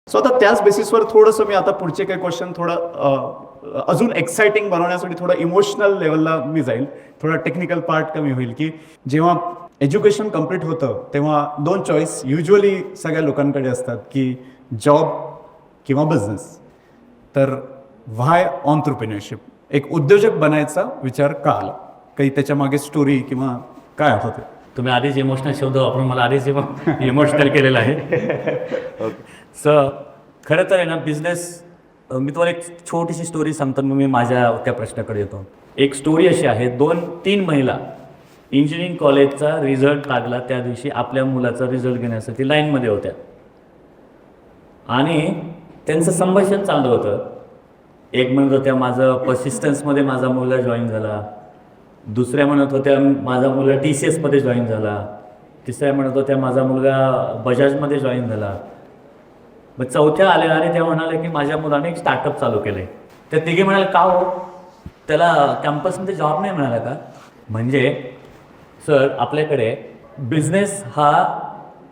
So आता त्याच बेसिसवर थोडंसं मी आता पुढचे काही क्वेश्चन थोडं अजून एक्साइटिंग बनवण्यासाठी थोडं इमोशनल लेवलला मी जाईल, थोडा टेक्निकल पार्ट कमी होईल. की जेव्हा एज्युकेशन कम्प्लीट होतं तेव्हा दोन चॉईस युजली सगळ्या लोकांकडे असतात, की जॉब किंवा बिझनेस. तर व्हाय ऑन्ट्रप्रिनरशिप, एक उद्योजक बनायचा विचार का आला? काही त्याच्या मागे स्टोरी किंवा काय होतं ते? तुम्ही आधीच इमोशनल शब्द वापरून मला आधीच इमोशनल केलेलं आहे. सो खरं तर आहे ना, बिझनेस, मी तुम्हाला एक छोटीशी स्टोरी सांगतो, मग मी माझ्या त्या प्रश्नाकडे येतो. एक स्टोरी अशी आहे, 2-3 महिला इंजिनिअरिंग कॉलेजचा रिझल्ट लागला त्या दिवशी आपल्या मुलाचा रिझल्ट घेण्यासाठी लाईनमध्ये होत्या आणि त्यांचं संभाषण चाललं होतं. एक म्हणत होत्या माझं पर्सिस्टन्समध्ये माझा मुलगा जॉईन झाला, दुसऱ्या म्हणत होत्या माझा मुलगा TCS मध्ये जॉईन झाला, तिसऱ्या म्हणत होत्या माझा मुलगा बजाजमध्ये जॉईन झाला. मग चौथ्या आल्या आणि त्या म्हणाल्या की माझ्या मुलाने एक स्टार्टअप चालू केलं आहे. त्या तिघे म्हणाले का हो, त्याला कॅम्पसमध्ये जॉब नाही मिळाला का? म्हणजे सर, आपल्याकडे बिझनेस हा,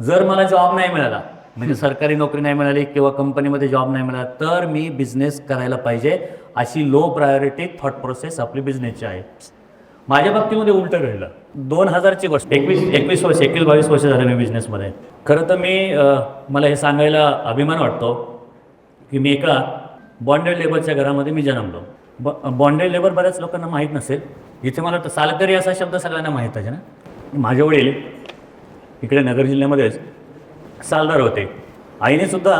जर मला जॉब नाही मिळाला, म्हणजे सरकारी नोकरी नाही मिळाली किंवा कंपनीमध्ये जॉब नाही मिळाला, तर मी बिझनेस करायला पाहिजे, अशी लो प्रायोरिटी थॉट प्रोसेस आपली बिझनेसची आहे. माझ्या बाबतीमध्ये उलटं घडलं. 2000ची गोष्ट, 21-22 वर्ष झाले मी बिझनेसमध्ये. खरं तर मला हे सांगायला अभिमान वाटतो की मी एका बॉन्डेड लेबरच्या घरामध्ये मी जन्मलो. बॉन्डेड लेबर बऱ्याच लोकांना माहीत नसेल. इथे मला वाटतं सालकरी असा शब्द सगळ्यांना माहीत आहे ना. माझे वडील इकडे नगर जिल्ह्यामध्येच सालदार होते. आईने सुद्धा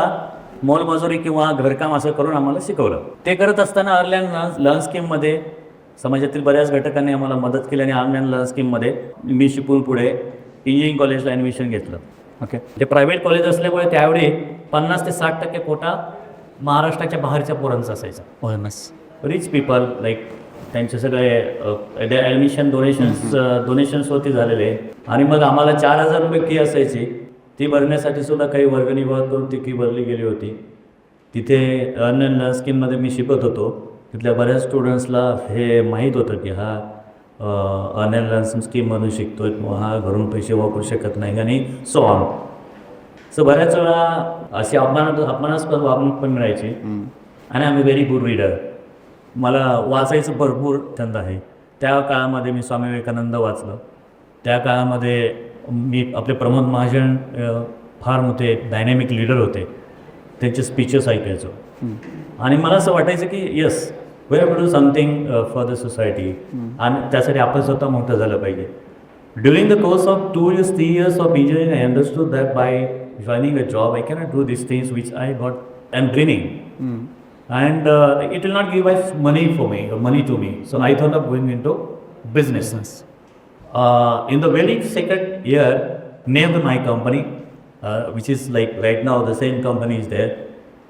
मोलमजुरी किंवा घरकाम असं करून आम्हाला शिकवलं. ते करत असताना अर्ली लर्न स्कीममध्ये समाजातील बऱ्याच घटकांनी आम्हाला मदत केली आणि अर्ली लर्न स्कीममध्ये मी शिकून पुढे इंजिनिअरिंग कॉलेजला ॲडमिशन घेतलं. ओके, ते प्रायव्हेट कॉलेज असल्यामुळे त्यावेळी 50 ते 60% कोटा महाराष्ट्राच्या बाहेरच्या पोरांचा असायचा. रिच पीपल लाईक त्यांचे सगळे ॲडमिशन डोनेशन्सवरती झालेले. आणि मग आम्हाला 4000 रुपये फी असायची, ती भरण्यासाठी सुद्धा काही वर्गणी करून ती फी भरली गेली होती. तिथे अर्ली लर्न स्कीममध्ये मी शिकत होतो. तिथल्या बऱ्याच स्टुडंट्सला हे माहीत होतं की हा अर्ली लर्न स्कीममधून शिकतो आहे किंवा हा घरून पैसे वापरू शकत नाही आणि सो ऑन. सो बऱ्याच वेळा अशी अपमानास्पद वागणूक पण मिळायची. आणि I am very good reader, मला वाचायचं भरपूर छंद आहे. त्या काळामध्ये मी स्वामी विवेकानंद वाचलं. त्या काळामध्ये मी आपले प्रमोद महाजन फार मोठे डायनॅमिक लीडर होते, त्यांचे स्पीचेस ऐकायचो. आणि मला असं वाटायचं की yes, we have to do something for the society, आणि त्यासाठी आपण स्वतः मोठं झालं पाहिजे. During the course of 2 years 3 years of engineering I understood that by joining a job I cannot do this things which I am dreaming. And it will not give us money to me. So I thought of going into business. In the very second year, named my company, which is like right now the same company is there.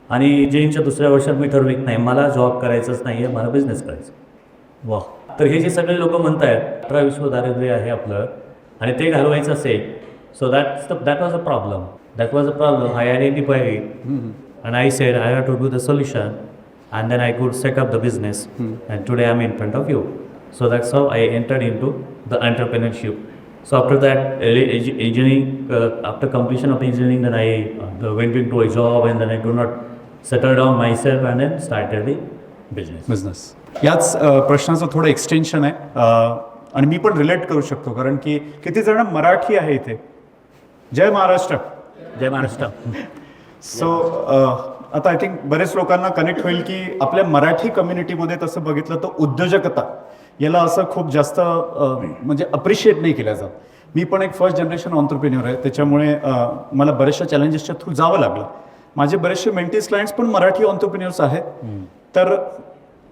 आणि इंजिनिअरिंगच्या दुसऱ्या वर्षात मी ठरवलं की नाही, मला job करायचंच नाही आहे, मला बिझनेस करायचं. वा, तर हे जे सगळे लोक म्हणत आहेत 18 विश्व दारिद्र्य आहे आपलं आणि ते घालवायचं असेल, so that was a problem. I identify it. And I said I have to do the solution, and then I could set up the business. And today I'm in front of you. So that's how I entered into the entrepreneurship. So after that, engineering, after completion of engineering, then I went into a job, and then I could not settle down myself, and then started the business. याच प्रश्नाचं थोडं extension आहे आणि मी पण relate करू शकतो, कारण की किती जण मराठी आहे इथे. जय महाराष्ट्र. जय महाराष्ट्र. सो आता आय थिंक बरेच लोकांना कनेक्ट होईल की आपल्या मराठी कम्युनिटीमध्ये तसं बघितलं तर उद्योजकता याला असं खूप जास्त म्हणजे अप्रिशिएट नाही केलं जात. मी पण एक फर्स्ट जनरेशन ऑन्ट्रप्रिन्युअर आहे, त्याच्यामुळे मला बऱ्याचशा चॅलेंजेसच्या थ्रू जावं लागलं. माझे बरेचसे मेंटीज क्लायंट्स पण मराठी ऑन्ट्रप्रिन्युअर्स आहेत. तर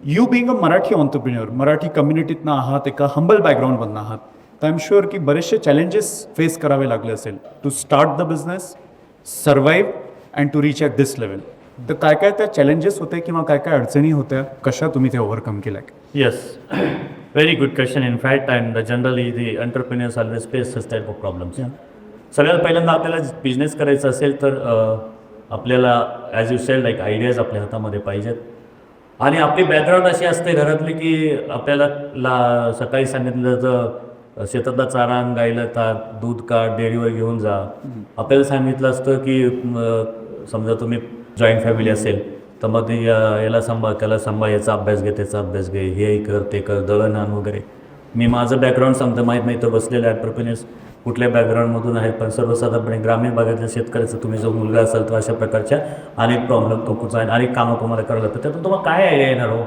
you being a Marathi entrepreneur, Marathi कम्युनिटीतनं आहात, एका हंबल बॅकग्राऊंडमधनं आहात, तर आय एम शुअर की बरेचसे चॅलेंजेस फेस करावे लागले असेल to start the business, survive and to reach at this level. तर काय काय त्या चॅलेंजेस होते किंवा काय काय अडचणी होत्या, कशा तुम्ही ते ओव्हरकम केल्या? Yes, very good question. In fact, and generally the entrepreneurs always face such type of problems. सगळ्यात पहिल्यांदा आपल्याला बिझनेस करायचा असेल तर आपल्याला as you sed like ideas आपल्या हातामध्ये पाहिजेत. आणि आपली बॅकग्राऊंड अशी असते घरातली की आपल्याला सकाळी सांगितलं तर शेतातला चारा गायला दूध काढ, डेअरीवर घेऊन जा. आपल्याला सांगितलं असतं की समजा तुम्ही जॉईंट फॅमिली असेल तर मग ते याला सांभाळ त्याला सांभाळ, याचा अभ्यास घे त्याचा अभ्यास घे, हे कर ते कर, दळण आण वगैरे. मी माझं बॅकग्राऊंड सांगतो, माहीत नाही तर बसलेले एंटरप्रेन्युअर्स कुठल्या बॅकग्राऊंडमधून आहेत, पण सर्वसाधारणपणे ग्रामीण भागातल्या शेतकऱ्याचं तुम्ही जो मुलगा असाल तर अशा प्रकारच्या अनेक प्रॉब्लेम तो कुठचा आहे, अनेक कामं तुम्हाला करायला लागतं. त्यातून तुम्हाला काय आयडिया येणार हो,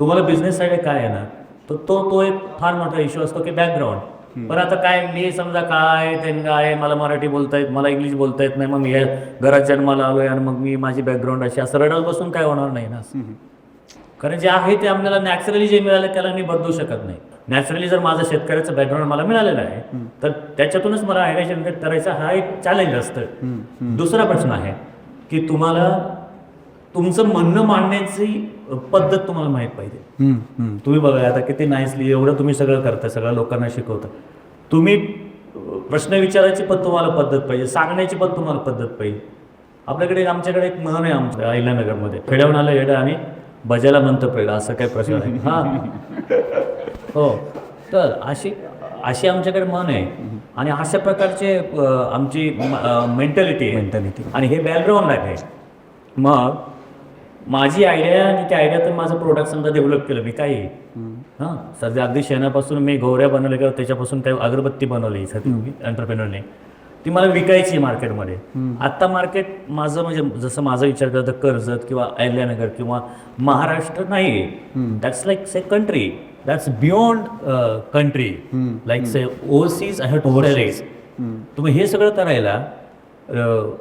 तुम्हाला बिझनेस आयडिया काय येणार, तर तो एक फार मोठा इश्यू असतो की बॅकग्राऊंड. पण आता काय, मी समजा काय त्यांना आहे, मला मराठी बोलता येत, मला इंग्लिश बोलता येत नाही, मग मी घरात जन्माला आलो आहे आणि मग मी माझी बॅकग्राऊंड अशी, असं रडत बसून काय होणार नाही ना. कारण जे आहे ते आपल्याला नॅचरली जे मिळालं त्याला मी बदलू शकत नाही. नॅचरली जर माझं शेतकऱ्याचं बॅकग्राऊंड मला मिळालेलं आहे तर त्याच्यातूनच मला आयडिया जनरेट करायचा हा एक चॅलेंज असतं. दुसरा प्रश्न आहे की तुम्हाला तुमचं म्हणणं मांडण्याची पद्धत तुम्हाला माहीत पाहिजे. तुम्ही बघा आता किती नाईसली एवढं तुम्ही सगळं करता, सगळ्या लोकांना शिकवता, तुम्ही प्रश्न विचारायची पण तुम्हाला पद्धत पाहिजे, सांगण्याची पण तुम्हाला पद्धत पाहिजे. आमच्याकडे एक म्हण आहे आमच्या अहिल्यानगरमध्ये, खेड्याहून आलं येडं आणि बजायला म्हणतं पेडा, असं काही प्रश्न आहे. हो, तर अशी आमच्याकडे मन आहे आणि अशा प्रकारचे आमची मेंटॅलिटी आणि हे बॅकग्राऊंड आहे. मग माझी आयडिया आणि त्या आयडियातून माझं प्रोडक्ट समजा डेव्हलप केलं मी काही, हां सध्या अगदी शेणापासून मी घोऱ्या बनवल्या किंवा त्याच्यापासून काही अगरबत्ती बनवली एंटरप्रेनरने, ती मला विकायची मार्केटमध्ये. आत्ता मार्केट माझं म्हणजे जसं माझा विचार करतं कर्जत किंवा अहिल्यानगर किंवा महाराष्ट्र नाही, that's like say country, that's beyond country, like say overseas and totally. तुम्ही हे सगळं करायला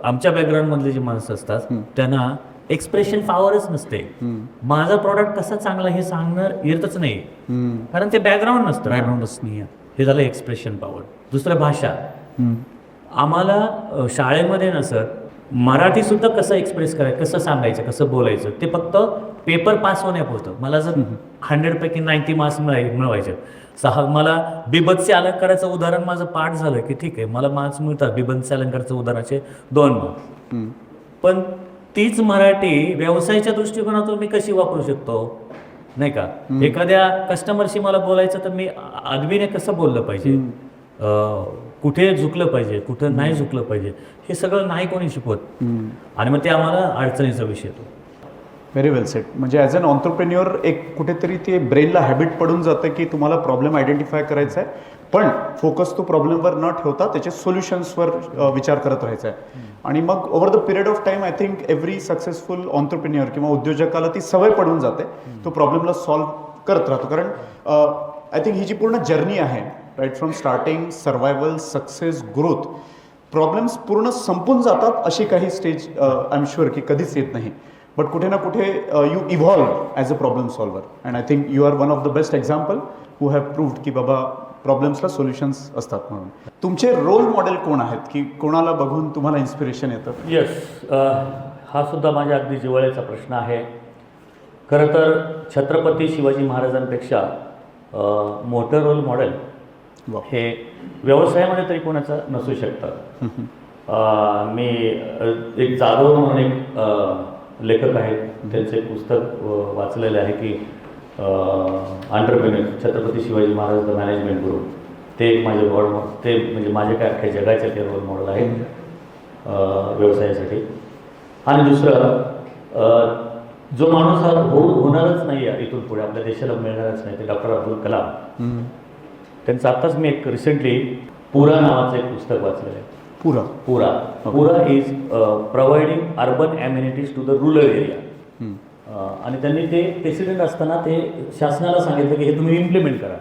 आमच्या बॅकग्राऊंडमधले जे माणसं असतात त्यांना एक्सप्रेशन पॉवरच नसते. माझा प्रॉडक्ट कसा चांगला हे सांगणार येतच नाही, कारण ते बॅकग्राऊंड नसतं. हे झालं एक्सप्रेशन पॉवर. दुसरं भाषा. आम्हाला शाळेमध्ये ना सर मराठी सुद्धा कसं एक्सप्रेस करायचं, कसं सांगायचं, कसं बोलायचं, ते फक्त पेपर पास होण्यापुरतं. मला जर 100पैकी 90 मार्क्स मिळवायचे, मला बिभत्स्य अलंकाराचं उदाहरण माझं पाठ झालं की ठीक आहे, मला मार्क्स मिळतात बिभत्स्य अलंकाराचं उदाहरणाचे 2 मार्क्स. पण तीच मराठी व्यवसायाच्या दृष्टिकोनातून मी कशी वापरू शकतो, नाही का? एखाद्या कस्टमरशी मला बोलायचं तर मी आदमीने कसं बोललं पाहिजे, कुठे झुकलं पाहिजे, कुठं नाही झुकलं पाहिजे, हे सगळं नाही कोणी शिकवत. आणि मग ते आम्हाला अडचणीचा विषय येतो. व्हेरी वेल सेट. म्हणजे ॲज अन ऑन्टरप्रेन्युअर एक कुठेतरी ते ब्रेनला हॅबिट पडून जातं की तुम्हाला प्रॉब्लेम आयडेंटिफाय करायचा आहे, पण फोकस तो प्रॉब्लेमवर न ठेवता त्याचे सोल्युशन्सवर विचार करत राहायचा आहे. आणि मग over the period of time I think every successful entrepreneur किंवा उद्योजकाला ती सवय पडून जाते, तो प्रॉब्लेमला सॉल्व्ह करत राहतो. कारण आय थिंक ही जी पूर्ण जर्नी आहे, right from starting, survival, success, growth, problems पूर्ण संपून जातात अशी काही स्टेज आय एम शुअर की कधीच येत नाही. बट कुठे ना कुठे you evolve as a problem solver. And I think you are one of the best example who have proved की बाबा प्रॉब्लेम्सला सोल्युशन्स असतात म्हणून. तुमचे रोल मॉडेल कोण आहेत की कोणाला बघून तुम्हाला इन्स्पिरेशन येतं? येस, हा सुद्धा माझ्या अगदी जिव्हाळ्याचा प्रश्न आहे. खरं तर छत्रपती शिवाजी महाराजांपेक्षा मोठं रोल मॉडेल हे व्यवसायामध्ये तरी कोणाचं नसू शकतं. मी एक जाधव म्हणून एक लेखक आहेत, त्यांचं एक पुस्तक वाचलेलं आहे की entrepreneur Chhatrapati Shivaji Maharaj the management गुरु. ते एक माझे रोल मॉडेल, ते म्हणजे माझे काय अख्ख्या जगाचे ते रोल मॉडेल आहेत व्यवसायासाठी. आणि दुसरं जो माणूस हा होणारच नाही आहे इथून पुढे, आपल्या देशाला मिळणारच नाही, ते डॉक्टर अब्दुल कलाम. त्यांचं आत्ताच मी एक रिसेंटली पुरा नावाचं एक पुस्तक वाचलेलं आहे. PURA is providing urban amenities to the rural area. आणि त्यांनी ते प्रेसिडेंट असताना ते शासनाला सांगितलं की हे तुम्ही इम्प्लिमेंट करा.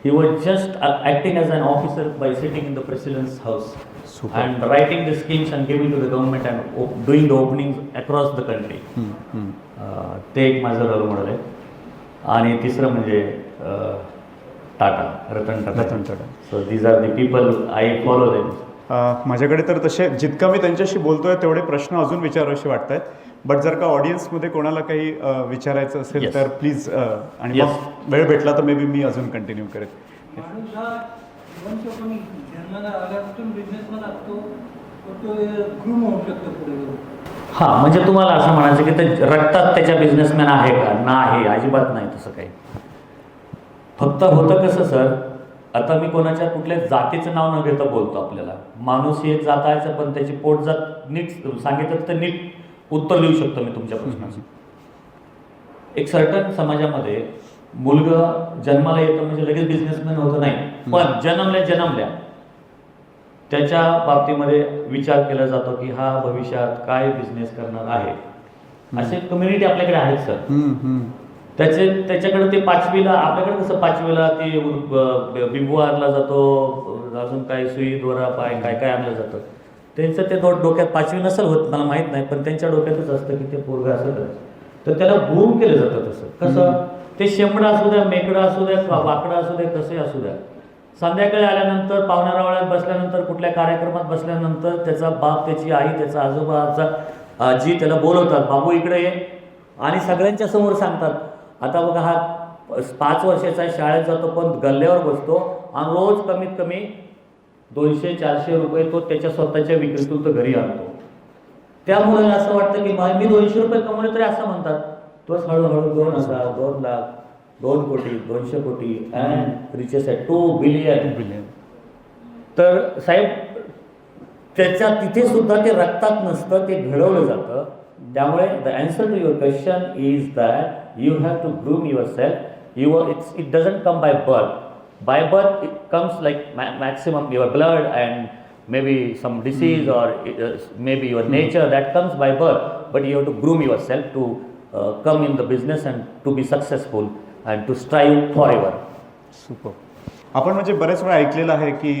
He was just acting as an officer by sitting in the president's house and writing the schemes and giving to the government and doing the opening across the country. ते एक माझं रोल मॉडेल आहे. आणि तिसरं म्हणजे Ratan Tata. So these are the people I follow them. माझ्याकडे तर तसे जितकं मी त्यांच्याशी बोलतोय तेवढे प्रश्न अजून विचारावेसे वाटत आहेत. बट जर का ऑडियन्समध्ये कोणाला काही विचारायचं असेल तर प्लीज, आणि मग वेळ भेटला तर मे बी मी अजून कंटिन्यू करेन. हां, म्हणजे तुम्हाला असं म्हणायचं की ते रक्तात त्याच्या बिझनेसमॅन आहे का? नाही, अजिबात नाही तसं काही. फक्त होतं कसं सर, आता मी कोणाच्या कुठल्या जातीचं नाव न घेता बोलतो. आपल्याला माणूस एक जात आहे पण त्याची पोट जात नीट सांगितलं तर नीट उत्तर देऊ शकतो मी तुमच्या प्रश्नाचं. एक सर्टन समाजामध्ये मुलगा जन्माला येतो म्हणजे लगेच बिझनेसमॅन होतं नाही, पण जन्मल्या त्याच्या बाबतीमध्ये विचार केला जातो की हा भविष्यात काय बिझनेस करणार आहे. असे कम्युनिटी आपल्याकडे आहेत सर. त्याच्याकडे ते पाचवीला, आपल्याकडे कसं पाचवीला ते बिंबुवारला जातो, अजून काय सुई दोरा पाय काय काय आणलं जातं, त्यांचं ते डोक्यात पाचवी नसेल होत मला माहीत नाही, पण त्यांच्या डोक्यातच असतं की ते पोरगं असं तर त्याला ग्रूम केलं जातं. तसं कसं ते शेंबडं असू द्या, मेकडं असू द्या, वाकडं असू द्या, कसे असू द्या, संध्याकाळी आल्यानंतर पाहुण्यारावळ्यात बसल्यानंतर कुठल्या कार्यक्रमात बसल्यानंतर त्याचा बाप, त्याची आई, त्याचा आजोबाचा आजी त्याला बोलवतात, बाबू इकडे ये, आणि सगळ्यांच्या समोर सांगतात. आता बघा हा 5 वर्षाचा शाळेत जातो पण गल्ल्यावर बसतो आणि रोज कमीत कमी 200-400 रुपये तो त्याच्या स्वतःच्या विक्रीतून तो घरी आणतो. त्यामुळे असं वाटतं की मी 200 रुपये कमवले तरी असं म्हणतात, तोच हळूहळू 2,000, 2 लाख, 2 कोटी, 200 कोटी अँड रिचेस आहे 2 बिलियन. तर साहेब त्याच्या तिथे सुद्धा ते रक्तात नसतं, ते घडवलं जातं. त्यामुळे the answer to your question is that you have to groom yourself. It doesn't come by birth. By birth, it comes like maximum your blood and maybe some disease or maybe your nature that comes by birth. But you have to groom yourself to come in the business and to be successful and to strive forever. Super. आपण म्हणजे बरेच वेळा ऐकलेलं आहे की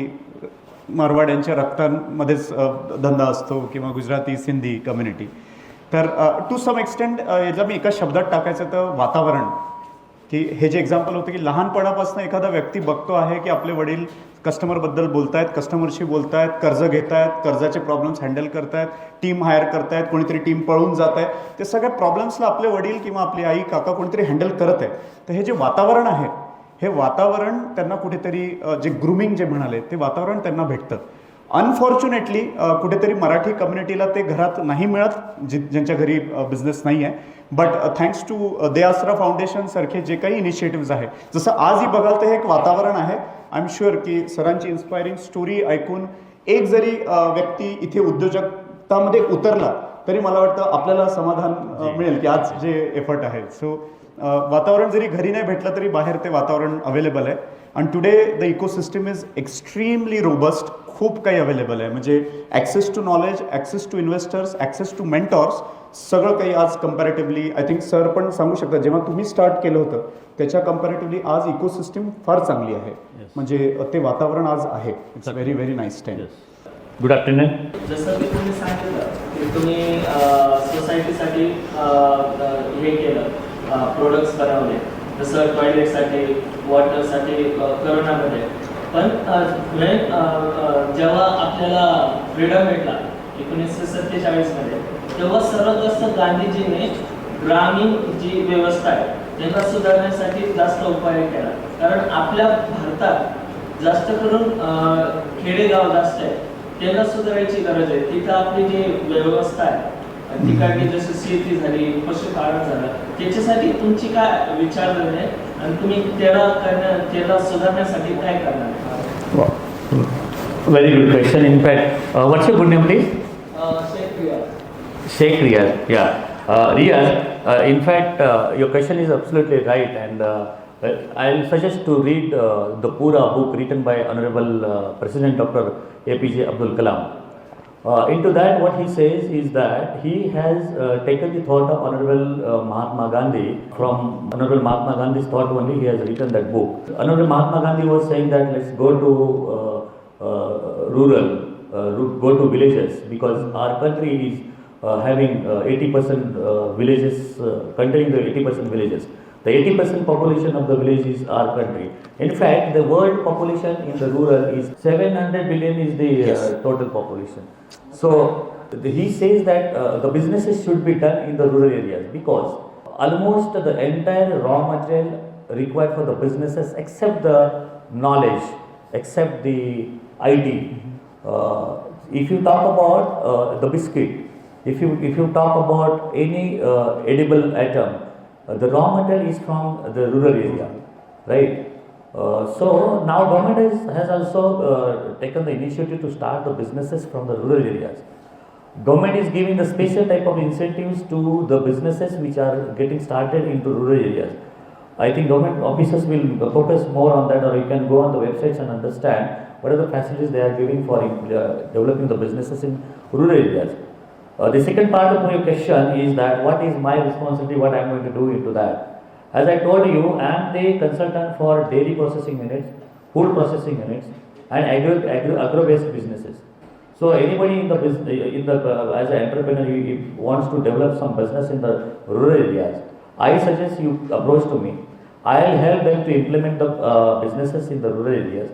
मारवाड्यांच्या रक्तांमध्येच धंदा असतो किंवा गुजराती सिंधी कम्युनिटी. तर टू सम एक्सटेंट याला मी एका शब्दात टाकायचं तर वातावरण, की हे जे एक्झाम्पल होतं की लहानपणापासून एखादा व्यक्ती बघतो आहे की आपले वडील कस्टमरबद्दल बोलतायत, कस्टमरशी बोलतायत, कर्ज घेतायत, कर्जाचे प्रॉब्लेम्स हँडल करतायत, टीम हायर करतायत, कोणीतरी टीम पळून जात आहे, ते सगळ्या प्रॉब्लेम्सला आपले वडील किंवा आपली आई काका कोणीतरी हँडल करत आहे. तर हे जे वातावरण आहे, हे वातावरण त्यांना कुठेतरी जे ग्रूमिंग जे म्हणाले ते वातावरण त्यांना भेटतं. अनफॉर्च्युनेटली कुठेतरी मराठी कम्युनिटीला ते घरात नाही मिळत, ज्यांच्या घरी बिझनेस नाही आहे. बट थँक्स टू दे आसरा फाउंडेशन सारखे जे काही इनिशिएटिव्ज आहे, जसं आजही बघाल तर हे एक वातावरण आहे. आय एम शुअर की सरांची इन्स्पायरिंग स्टोरी ऐकून एक जरी व्यक्ती इथे उद्योजकतामध्ये उतरला तरी मला वाटतं आपल्याला समाधान मिळेल की आज जे एफर्ट आहे. सो वातावरण जरी घरी नाही भेटलं तरी बाहेर ते वातावरण अवेलेबल आहे. आणि today the ecosystem is extremely robust. खूप काही अवेलेबल आहे, म्हणजे access to knowledge, access to investors, access to mentors, सगळं काही आज कंपॅरेटिव्हली आय थिंक सर पण सांगू शकतात जेव्हा तुम्ही स्टार्ट केलं होतं त्याच्या कंपॅरेटिव्हली आज इकोसिस्टम फार चांगली आहे. म्हणजे ते वातावरण आज आहे. It's very very nice time. Good afternoon. जसं की तुम्ही सांगितलं की तुम्ही सोसायटीसाठी हे केलं, प्रोडक्ट्स बनवले, जसं टॉयलेटसाठी, वॉटरसाठी करोनामध्ये. पण जेव्हा आपल्याला फ्रीडम भेटला 1947मध्ये, तेव्हा सर्वात गांधीजीने ग्रामीण जी व्यवस्था आहे त्यांना सुधारण्यासाठी जास्त उपाय केला. कारण आपल्या भारतात जास्त करून खेडेगाव जास्त आहे, त्यांना सुधारायची गरज आहे. तिथं आपली जी व्यवस्था आहे ठिकाणी जसं शेती झाली, पशुपालन झालं, त्याच्यासाठी तुमची काय विचारधारणा आहे आणि तुम्ही त्याला सुधारण्यासाठी काय करणार? Very good question. In fact, what's your good name, please? Sheikh Riyaz. Yeah. Riyaz, in fact, your question is absolutely right, and I'll suggest to read the Pura book written by Honorable President Dr. APJ Abdul Kalam. Into that, what he says is that he has taken the thought of Honorable Mahatma Gandhi. From Honorable Mahatma Gandhi's thought only he has written that book. Honorable Mahatma Gandhi was saying that let's go to go to villages, because our country is having 80% villages, containing the 80% villages. The 80% population of the village is our country. In fact, the world population in the rural is 700 billion is the total population. So he says that the businesses should be done in the rural areas, because almost the entire raw material required for the businesses, except the knowledge, except the IT. If you talk about the biscuit, if you talk about any edible item, the raw material is from the rural area, right? So now government has also taken the initiative to start the businesses from the rural areas. Government is giving the special type of incentives to the businesses which are getting started into rural areas. I think government officers will focus more on that, or you can go on the websites and understand what are the facilities they are giving for developing the businesses in rural areas. The second part of your question is that what is my responsibility, what I am going to do into that. As I told you, I am the consultant for dairy processing units, food processing units, and agro-based businesses. So anybody in the as an entrepreneur, he wants to develop some business in the rural areas, I suggest you approach to me. I'll help them to implement the businesses in the rural areas.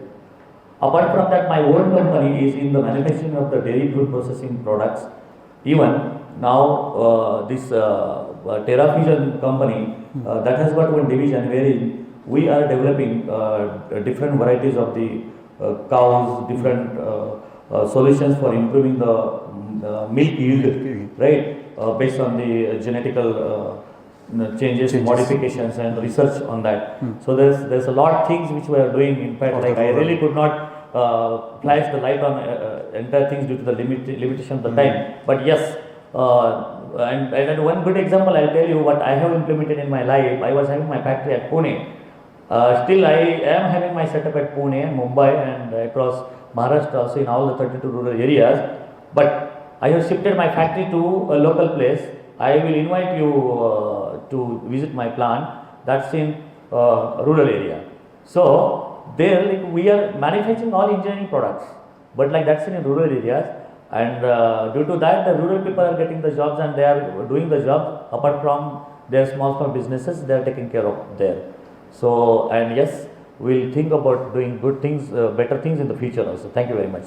Apart from that, my own company is in the manufacturing of the dairy food processing products. Even now, this Terra Fusion company that has got one division wherein we are developing different varieties of the cows, different solutions for improving the milk yield, right? Based on the genetical changes, modifications, and research on that. So there's a lot of things which we are doing. In fact, like I really could not flash the light on entire things due to the limitation of the time. But yes, and one good example I'll tell you what I have implemented in my life. I was having my factory at Pune. Still I am having my setup at Pune and Mumbai and across Maharashtra, also in all the 32 rural areas. But I have shifted my factory to a local place. I will invite you to visit my plant. That's in rural area. So there, like, we are manufacturing all engineering products, but like that's in rural areas. And due to that, the rural people are getting the jobs and they are doing the job. Apart from their small businesses, they are taking care of there. So, and yes, we'll think about doing good things, better things in the future also. Thank you very much.